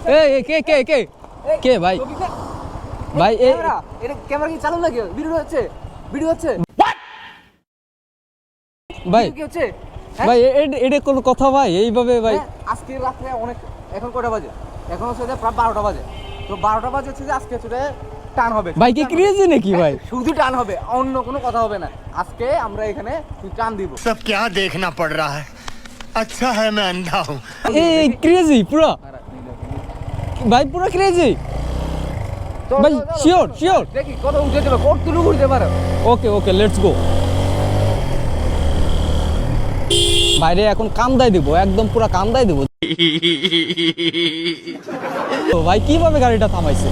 এই কে কে কে কে ভাই ভাই এই এটা ক্যামেরা কি চালু নাকি ভিডিও হচ্ছে ভাই কি হচ্ছে ভাই এটা কোন কথা ভাই এইভাবে ভাই আজকে রাতে অনেক এখন কয়টা বাজে এখন হচ্ছে যে প্রায় 12টা বাজে তো 12টা বাজে হচ্ছে যে আজকে হচ্ছে যে টান হবে ভাই কি ক্রেজি নাকি ভাই শুধু টান হবে অন্য কোনো কথা হবে না আজকে আমরা এখানে টান দিব सब क्या देखना पड़ रहा है अच्छा है मैं अंधा हूँ এই ক্রেজি পুরো ভাই পুরো ক্রেজি ভাই শিওর দেখি কত উঠে যাবে কতটুকু উঠতে পারে ওকে ওকে লেটস গো বাইরে এখন কামদাই দিব একদম পুরো কামদাই দিব তো ভাই কিভাবে গাড়িটা থামাইছে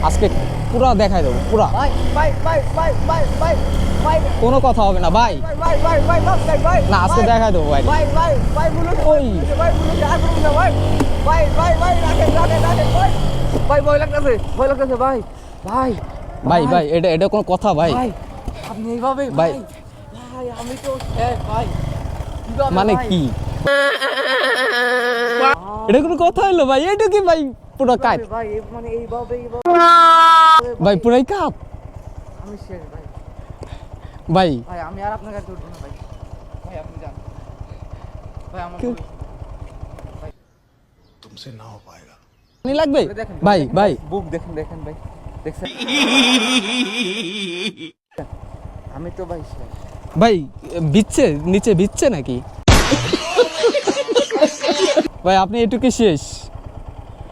আজকে পুরা দেখাই দেবো পুরা ভাই কোনো কথা হবে না ভাই ভাই না আজকে দেখাই দেবো ভাই ভাই বলুন ওই ভাই ভয় লাগতেছে ভাই ভাই এটা কোনো কথা ভাই ভাই আপনি এইভাবে ভাই। ভাই আমি তো ভাই মানে কি এটা কোনো কথা হলো ভাই এটা কি ভাই পুরো কাট ভাই মানে এইভাবে ভাই পুরাই কাপ আমি শেষ ভাই ভাই ভাই আমি আর আপনার কাছে উঠবো না ভাই ভাই আপনি যান ভাই আমার तुमसे ना हो पाएगा পানি লাগবে দেখেন ভাই বুক দেখেন ভাই দেখছেন আমি তো ভাই শেষ ভাই বিচ্ছে নিচে বিচ্ছে নাকি ভাই আপনি এটুকু শেষ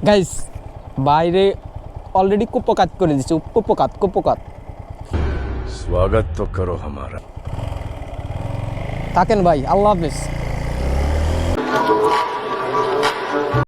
গাইস বাইরে অলরেডি কুপকাত করে দিচ্ছে কুপকাত स्वागत तो करो हमारा থাকেন ভাই আল্লাহ হাফেজ